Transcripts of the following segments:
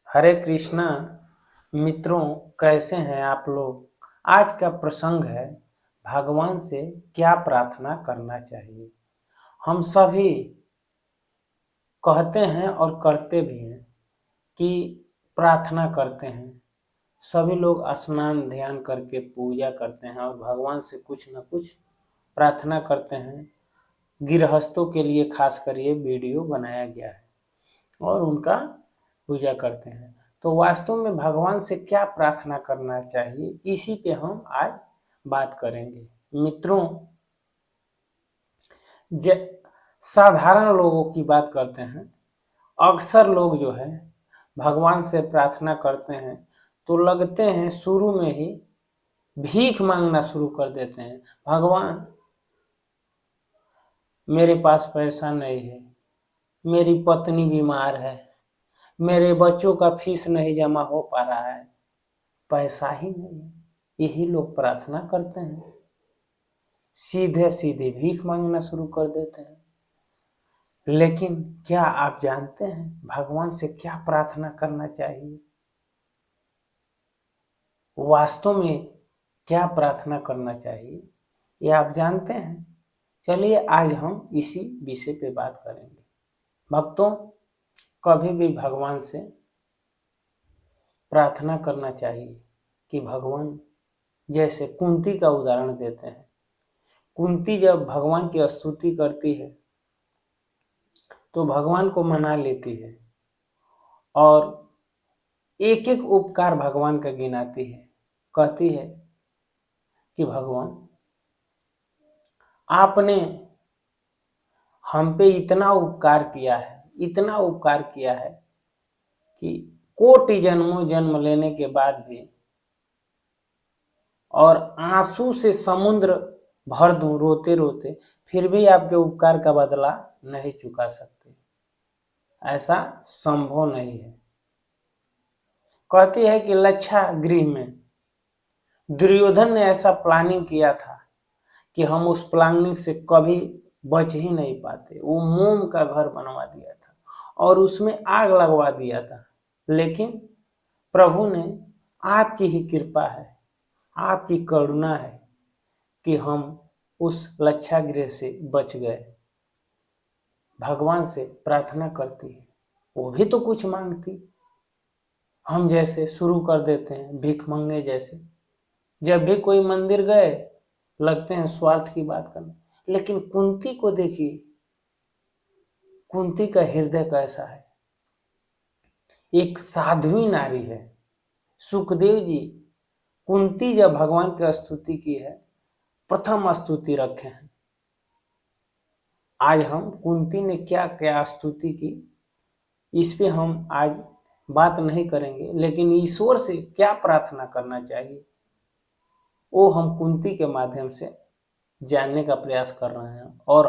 हरे कृष्णा। मित्रों, कैसे हैं आप लोग। आज का प्रसंग है भगवान से क्या प्रार्थना करना चाहिए। हम सभी कहते हैं और करते भी हैं कि प्रार्थना करते हैं। सभी लोग स्नान ध्यान करके पूजा करते हैं और भगवान से कुछ न कुछ प्रार्थना करते हैं। गृहस्थों के लिए खासकर ये वीडियो बनाया गया है और उनका पूजा करते हैं। तो वास्तव में भगवान से क्या प्रार्थना करना चाहिए, इसी पे हम आज बात करेंगे। मित्रों, साधारण लोगों की बात करते हैं। अक्सर लोग जो है भगवान से प्रार्थना करते हैं तो लगते हैं शुरू में ही भीख मांगना शुरू कर देते हैं। भगवान, मेरे पास पैसा नहीं है, मेरी पत्नी बीमार है, मेरे बच्चों का फीस नहीं जमा हो पा रहा है, पैसा ही नहीं है। यही लोग प्रार्थना करते हैं, सीधे सीधे भीख मांगना शुरू कर देते हैं। लेकिन क्या आप जानते हैं भगवान से क्या प्रार्थना करना चाहिए? वास्तव में क्या प्रार्थना करना चाहिए ये आप जानते हैं? चलिए आज हम इसी विषय पे बात करेंगे। भक्तों, कभी भी भगवान से प्रार्थना करना चाहिए कि भगवान, जैसे कुंती का उदाहरण देते हैं। कुंती जब भगवान की स्तुति करती है तो भगवान को मना लेती है और एक एक उपकार भगवान का गिनाती है। कहती है कि भगवान, आपने हम पे इतना उपकार किया है, इतना उपकार किया है कि कोटि जन्मों जन्म लेने के बाद भी, और आंसू से समुद्र भर दूं रोते रोते, फिर भी आपके उपकार का बदला नहीं चुका सकते। ऐसा संभव नहीं है। कहती है कि लच्छा गृह में दुर्योधन ने ऐसा प्लानिंग किया था कि हम उस प्लानिंग से कभी बच ही नहीं पाते। वो मोम का घर बनवा दिया था और उसमें आग लगवा दिया था, लेकिन प्रभु ने, आपकी ही कृपा है, आपकी करुणा है कि हम उस लच्छागृह से बच गए। भगवान से प्रार्थना करती है, वो भी तो कुछ मांगती। हम जैसे शुरू कर देते हैं भीख मंगे जैसे। जब भी कोई मंदिर गए लगते हैं स्वार्थ की बात करने। लेकिन कुंती को देखिए, कुंती का हृदय कैसा है। एक साध्वी नारी है। सुखदेव जी कुंती जब भगवान की स्तुति की है, प्रथम स्तुति रखे हैं। आज हम कुंती ने क्या क्या स्तुति की इस पे हम आज बात नहीं करेंगे, लेकिन ईश्वर से क्या प्रार्थना करना चाहिए वो हम कुंती के माध्यम से जानने का प्रयास कर रहे हैं। और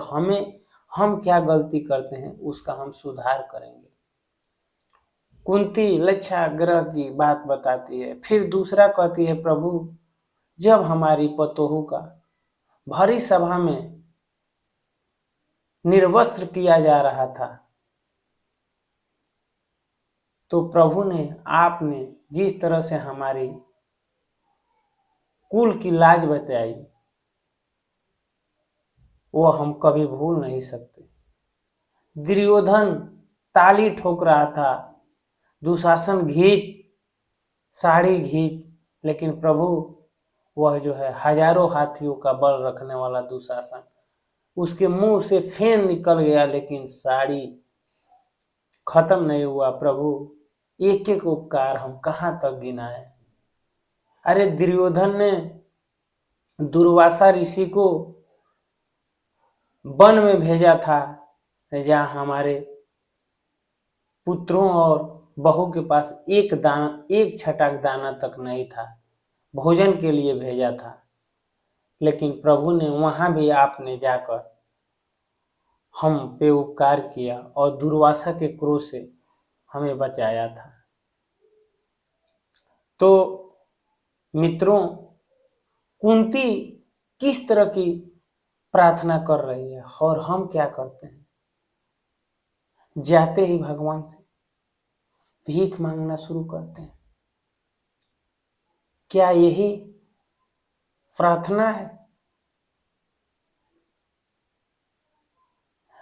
हम क्या गलती करते हैं उसका हम सुधार करेंगे। कुंती लच्छा ग्रह की बात बताती है, फिर दूसरा कहती है, प्रभु, जब हमारी पतोहू का भरी सभा में निर्वस्त्र किया जा रहा था तो प्रभु ने, आपने जिस तरह से हमारी कुल की लाज बचाई वो हम कभी भूल नहीं सकते। दुर्योधन ताली ठोक रहा था, दुशासन घींच, साड़ी घींच, लेकिन प्रभु, वह जो है हजारों हाथियों का बल रखने वाला दुशासन, उसके मुंह से फेन निकल गया लेकिन साड़ी खत्म नहीं हुआ। प्रभु, एक एक उपकार हम कहाँ तक गिनाए। अरे दुर्योधन ने दुर्वासा ऋषि को वन में भेजा था जहाँ हमारे पुत्रों और बहू के पास एक छटाक दाना तक नहीं था, भोजन के लिए भेजा था। लेकिन प्रभु ने वहां भी आपने जाकर हम पे उपकार किया और दुर्वासा के क्रोध से हमें बचाया था। तो मित्रों, कुंती किस तरह की प्रार्थना कर रही है और हम क्या करते हैं? जाते ही भगवान से भीख मांगना शुरू करते हैं। क्या यही प्रार्थना है?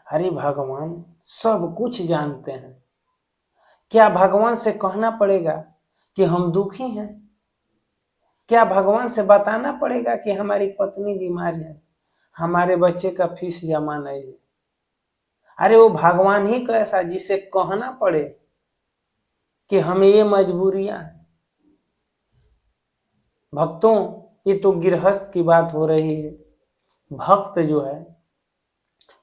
अरे भगवान सब कुछ जानते हैं। क्या भगवान से कहना पड़ेगा कि हम दुखी हैं? क्या भगवान से बताना पड़ेगा कि हमारी पत्नी बीमार है, हमारे बच्चे का फीस जमा नहीं है? अरे वो भगवान ही कैसा जिसे कहना पड़े कि हमें ये मजबूरियां हैं। भक्तों, ये तो गृहस्थ की बात हो रही है। भक्त जो है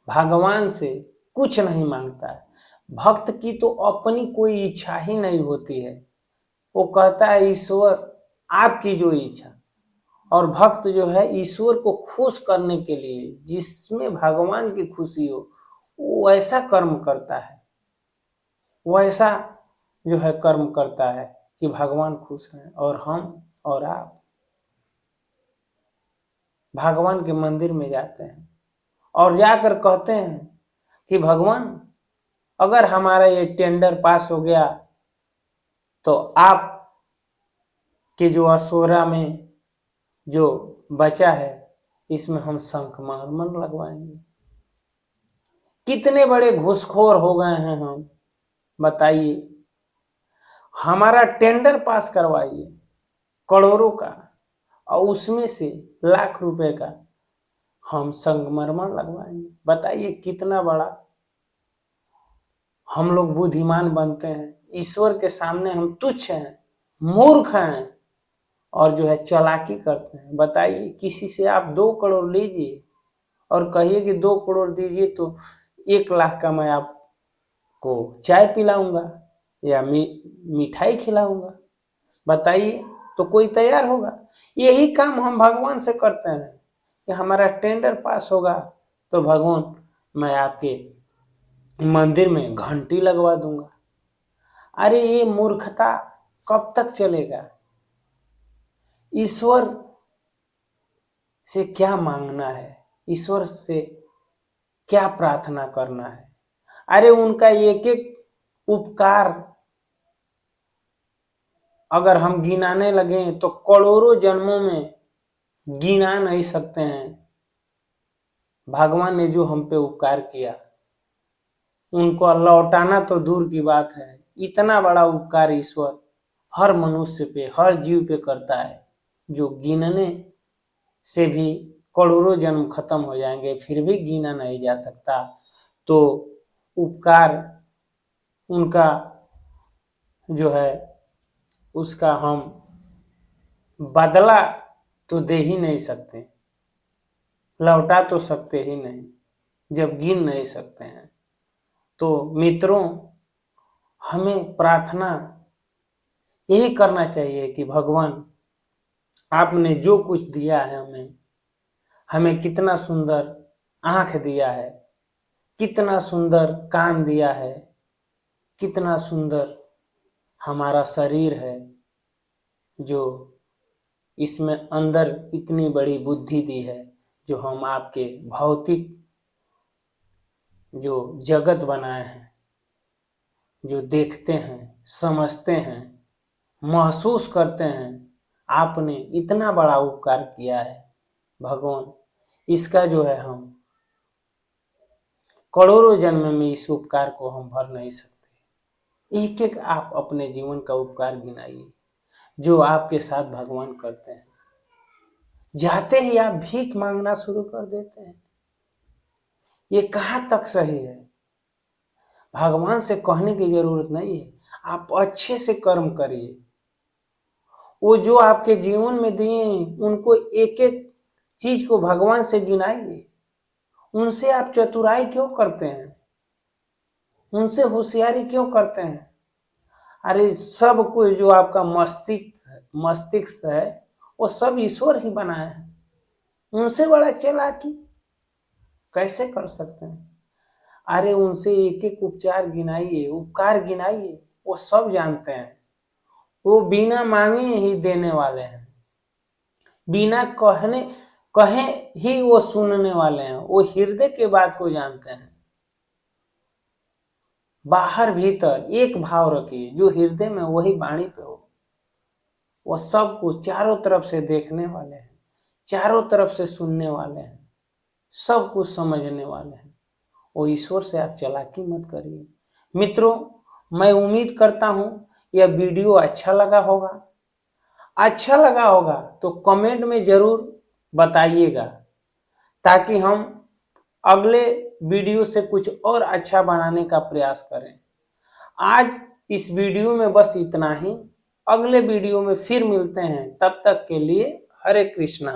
भगवान से कुछ नहीं मांगता है। भक्त की तो अपनी कोई इच्छा ही नहीं होती है। वो कहता है ईश्वर आपकी जो इच्छा। और भक्त जो है ईश्वर को खुश करने के लिए, जिसमें भगवान की खुशी हो, वो ऐसा कर्म करता है, वो ऐसा जो है कर्म करता है कि भगवान खुश हैं। और हम और आप भगवान के मंदिर में जाते हैं और जाकर कहते हैं कि भगवान अगर हमारा ये टेंडर पास हो गया तो आप के जो असोरा में जो बचा है इसमें हम शंख मरमर लगवाएंगे। कितने बड़े घूसखोर हो गए हैं हम, बताइए। हमारा टेंडर पास करवाइए करोड़ों का और उसमें से लाख रुपए का हम संगमरमर लगवाएंगे। बताइए कितना बड़ा हम लोग बुद्धिमान बनते हैं। ईश्वर के सामने हम तुच्छ हैं, मूर्ख हैं और जो है चालाकी करते हैं। बताइए किसी से आप 2 करोड़ लीजिए और कहिए कि 2 करोड़ दीजिए तो 1 लाख का मैं आपको चाय पिलाऊंगा या मिठाई खिलाऊंगा। बताइए तो कोई तैयार होगा? यही काम हम भगवान से करते हैं कि हमारा टेंडर पास होगा तो भगवान मैं आपके मंदिर में घंटी लगवा दूंगा। अरे ये मूर्खता कब तक चलेगा? ईश्वर से क्या मांगना है, ईश्वर से क्या प्रार्थना करना है? अरे उनका एक एक उपकार अगर हम गिनाने लगे तो करोड़ों जन्मों में गिना नहीं सकते हैं। भगवान ने जो हम पे उपकार किया उनको लौटाना तो दूर की बात है, इतना बड़ा उपकार ईश्वर हर मनुष्य पे, हर जीव पे करता है जो गिनने से भी करोड़ों जन्म खत्म हो जाएंगे फिर भी गिना नहीं जा सकता। तो उपकार उनका जो है उसका हम बदला तो दे ही नहीं सकते, लौटा तो सकते ही नहीं जब गिन नहीं सकते हैं। तो मित्रों, हमें प्रार्थना यही करना चाहिए कि भगवान आपने जो कुछ दिया है हमें, हमें कितना सुंदर आंख दिया है, कितना सुंदर कान दिया है, कितना सुंदर हमारा शरीर है, जो इसमें अंदर इतनी बड़ी बुद्धि दी है जो हम आपके भौतिक जो जगत बनाए हैं, जो देखते हैं, समझते हैं, महसूस करते हैं, आपने इतना बड़ा उपकार किया है भगवान। इसका जो है हम करोड़ों जन्म में इस उपकार को हम भर नहीं सकते। एक एक आप अपने जीवन का उपकार गिनाइए जो आपके साथ भगवान करते हैं। जाते ही आप भीख मांगना शुरू कर देते हैं, ये कहाँ तक सही है? भगवान से कहने की जरूरत नहीं है, आप अच्छे से कर्म करिए। वो जो आपके जीवन में दिए उनको एक एक चीज को भगवान से गिनाइए। उनसे आप चतुराई क्यों करते हैं? उनसे होशियारी क्यों करते हैं? अरे सब कुछ जो आपका मस्तिष्क है वो सब ईश्वर ही बनाया है। उनसे बड़ा चालाकी कैसे कर सकते हैं? अरे उनसे एक एक उपचार गिनाइए, उपकार गिनाइए, वो सब जानते हैं। वो बिना मांगे ही देने वाले हैं, बिना कहे ही वो सुनने वाले हैं, वो हृदय के बात को जानते हैं। बाहर भीतर एक भाव रखिए, जो हृदय में वही वाणी पे हो। वह सबको चारों तरफ से देखने वाले हैं, चारों तरफ से सुनने वाले हैं, सब कुछ समझने वाले हैं। वो ईश्वर से आप चालाकी मत करिए। मित्रों, मैं उम्मीद करता हूं यह वीडियो अच्छा लगा होगा। अच्छा लगा होगा तो कमेंट में जरूर बताइएगा, ताकि हम अगले वीडियो से कुछ और अच्छा बनाने का प्रयास करें। आज इस वीडियो में बस इतना ही। अगले वीडियो में फिर मिलते हैं, तब तक के लिए हरे कृष्णा।